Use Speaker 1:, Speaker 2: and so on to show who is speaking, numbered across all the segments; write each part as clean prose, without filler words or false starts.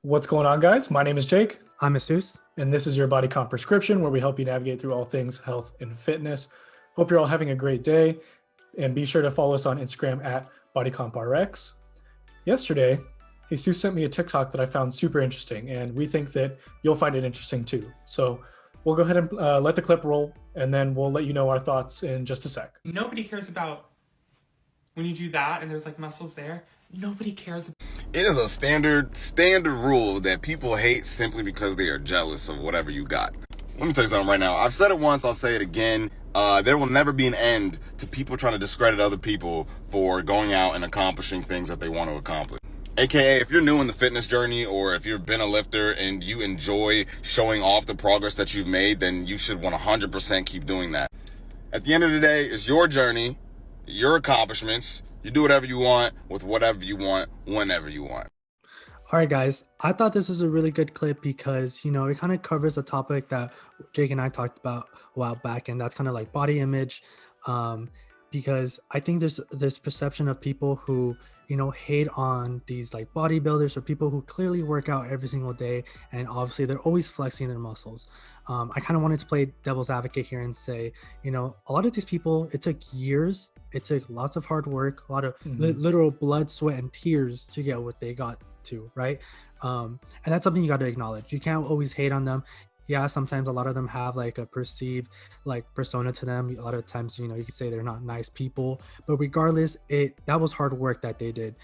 Speaker 1: What's going on, guys? My name is Jake,
Speaker 2: I'm Jesus.
Speaker 1: and this is your Body Comp Prescription, where we help you navigate through all things health and fitness. Hope you're all having a great day, and be sure to follow us on Instagram at bodycomprx. Yesterday, Jesus sent me a TikTok that I found super interesting, and we think that you'll find it interesting too. So we'll go ahead and let the clip roll, and then we'll let you know our thoughts in just a sec.
Speaker 3: Nobody cares about when you do that and there's like muscles there. Nobody cares.
Speaker 4: It is a standard rule that people hate simply because they are jealous of whatever you got. Let me tell you something right now. I've said it once, I'll say it again. There will never be an end to people trying to discredit other people for going out and accomplishing things that they want to accomplish. AKA, if you're new in the fitness journey, or if you've been a lifter and you enjoy showing off the progress that you've made, then you should 100% keep doing that. At the end of the day, it's your journey, your accomplishments. You do whatever you want with whatever you want, whenever you want.
Speaker 2: All right, guys. I thought this was a really good clip because, it kind of covers a topic that Jake and I talked about a while back, and that's kind of like body image. Because I think there's perception of people who, hate on these like bodybuilders or people who clearly work out every single day, and obviously they're always flexing their muscles. I kind of wanted to play devil's advocate here and say, a lot of these people, it took years, it took lots of hard work, a lot of literal blood, sweat, and tears to get what they got to, right? And that's something you got to acknowledge. You can't always hate on them. Yeah, sometimes a lot of them have like a perceived like persona to them. A lot of times, you could say they're not nice people, but regardless, that was hard work that they did,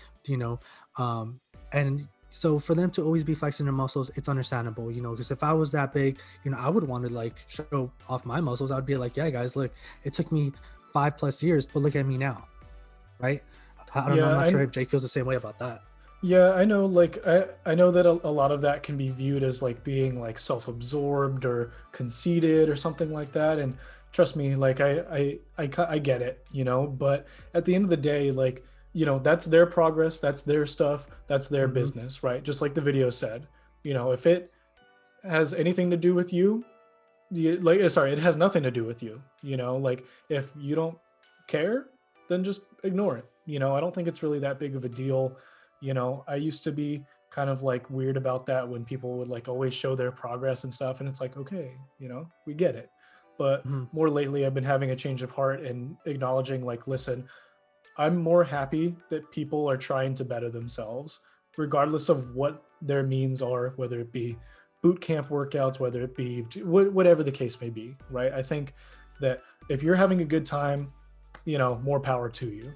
Speaker 2: and so for them to always be flexing their muscles, it's understandable, because if I was that big, I would want to like show off my muscles. I'd be like, yeah, guys, look, it took me 5+ years, but look at me now, right? I don't know. I'm not sure if Jake feels the same way about that.
Speaker 1: Yeah, I know. Like, I know that a lot of that can be viewed as like being like self-absorbed or conceited or something like that. And trust me, like I get it, But at the end of the day, like, that's their progress, that's their stuff, that's their business, right? Just like the video said, if it has anything to do with you, it has nothing to do with you. Like if you don't care, then just ignore it. I don't think it's really that big of a deal. I used to be kind of like weird about that when people would like always show their progress and stuff. And it's like, okay, we get it. But more lately, I've been having a change of heart and acknowledging like, listen, I'm more happy that people are trying to better themselves, regardless of what their means are, whether it be boot camp workouts, whether it be whatever the case may be, right? I think that if you're having a good time, more power to you.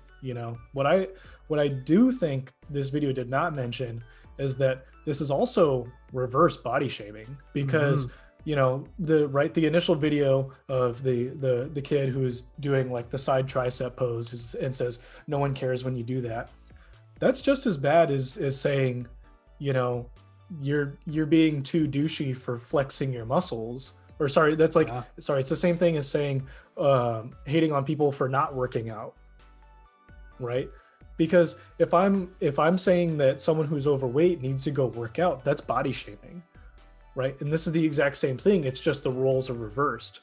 Speaker 1: What I do think this video did not mention is that this is also reverse body shaming, because the initial video of the kid who's doing like the side tricep pose and says no one cares when you do that. That's just as bad as saying, you're being too douchey for flexing your muscles. Or sorry, that's like sorry, it's the same thing as saying hating on people for not working out. Right? Because if I'm saying that someone who's overweight needs to go work out, that's body shaming, right? And this is the exact same thing. It's just the roles are reversed,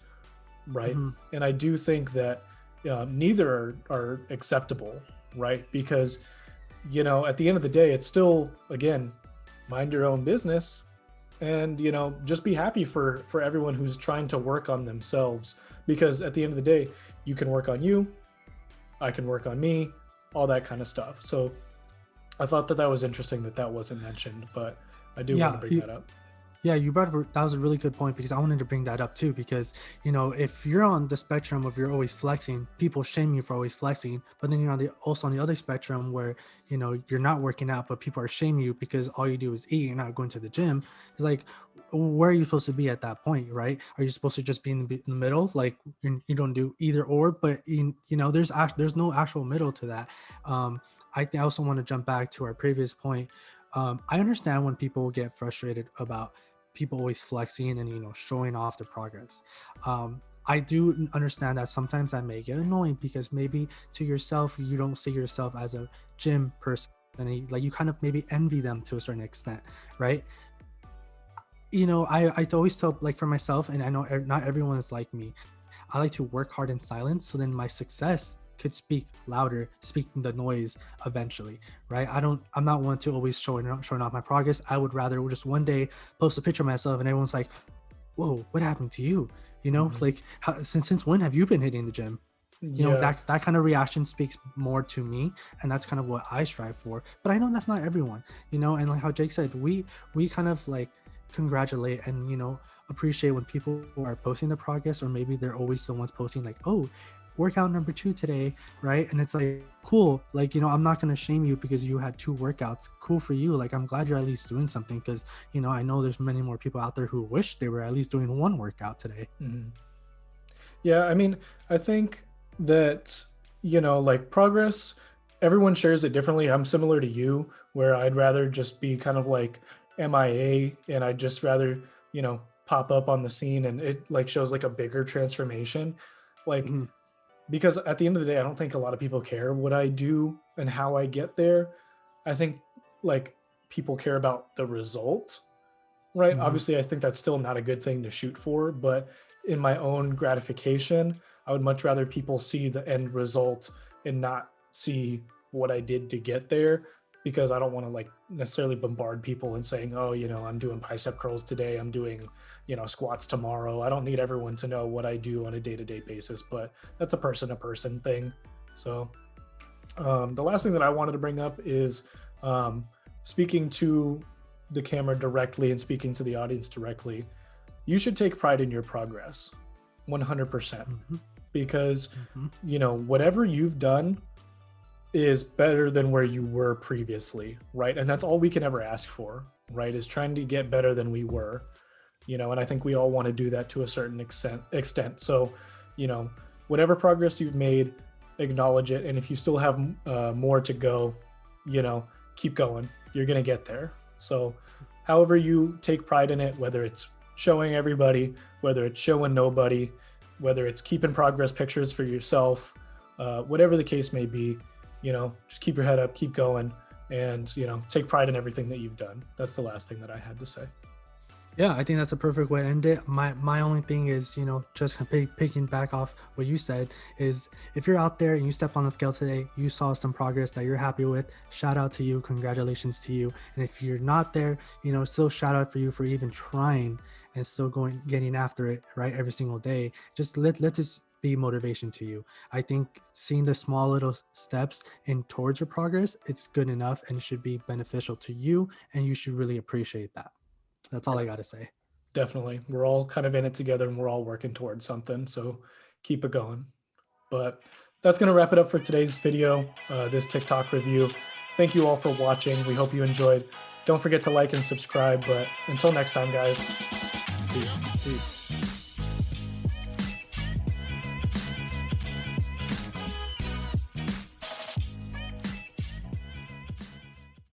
Speaker 1: right? And I do think that neither are acceptable, right? Because at the end of the day, it's still, again, mind your own business, and just be happy for everyone who's trying to work on themselves. Because at the end of the day, you can work on you, I can work on me, all that kind of stuff. So I thought that was interesting that wasn't mentioned, but I do want to bring that up.
Speaker 2: Yeah, you brought up, that was a really good point, because I wanted to bring that up too, because if you're on the spectrum of you're always flexing, people shame you for always flexing, but then you're also on the other spectrum where you're not working out, but people are shaming you because all you do is eat, you're not going to the gym. It's like, where are you supposed to be at that point, right? Are you supposed to just be in the middle, like you don't do either or? But there's no actual middle to that. I also want to jump back to our previous point. I understand when people get frustrated about people always flexing and showing off the progress. I do understand that sometimes that may get annoying, because maybe to yourself you don't see yourself as a gym person, and like you kind of maybe envy them to a certain extent, right? I always tell, like, for myself, and I know not everyone is like me, I like to work hard in silence, so then my success could speak louder, speak the noise eventually, right? I'm not one to always showing off my progress. I would rather just one day post a picture of myself and everyone's like, whoa, what happened to you? You know, like since when have you been hitting the gym? You know, that kind of reaction speaks more to me, and that's kind of what I strive for. But I know that's not everyone, you know, and like how Jake said, we kind of like congratulate and, you know, appreciate when people are posting the progress, or maybe they're always the ones posting like, oh, workout number 2 today, right? And it's like, cool, like, you know, I'm not going to shame you because you had 2 workouts. Cool for you. Like, I'm glad you're at least doing something, because, you know, I know there's many more people out there who wish they were at least doing 1 workout today.
Speaker 1: Yeah, I mean, I think that, you know, like progress, everyone shares it differently. I'm similar to you, where I'd rather just be kind of like MIA, and I'd just rather, you know, pop up on the scene and it like shows like a bigger transformation. Like, because at the end of the day, I don't think a lot of people care what I do and how I get there. I think like people care about the result, right? Obviously, I think that's still not a good thing to shoot for, but in my own gratification, I would much rather people see the end result and not see what I did to get there, because I don't want to like necessarily bombard people and saying, oh, you know, I'm doing bicep curls today, I'm doing, you know, squats tomorrow. I don't need everyone to know what I do on a day-to-day basis, but that's a person-to-person thing. So the last thing that I wanted to bring up is speaking to the camera directly and speaking to the audience directly. You should take pride in your progress 100%, because you know, whatever you've done is better than where you were previously, right? And that's all we can ever ask for, right? Is trying to get better than we were, you know, and I think we all want to do that to a certain extent. So, you know, whatever progress you've made, acknowledge it. And if you still have more to go, you know, keep going, you're going to get there. So however you take pride in it, whether it's showing everybody, whether it's showing nobody, whether it's keeping progress pictures for yourself, whatever the case may be, you know, just keep your head up, keep going, and, you know, take pride in everything that you've done. That's the last thing that I had to say.
Speaker 2: Yeah, I think that's a perfect way to end it. My only thing is, you know, just picking back off what you said, is if you're out there and you step on the scale today, you saw some progress that you're happy with, shout out to you, congratulations to you. And if you're not there, you know, still shout out for you for even trying and still getting after it, right, every single day. Just let this be motivation to you. I think seeing the small little steps in towards your progress, it's good enough and should be beneficial to you, and you should really appreciate that. That's all I got to say.
Speaker 1: Definitely. We're all kind of in it together and we're all working towards something. So keep it going. But that's going to wrap it up for today's video, this TikTok review. Thank you all for watching. We hope you enjoyed. Don't forget to like and subscribe. But until next time, guys, peace.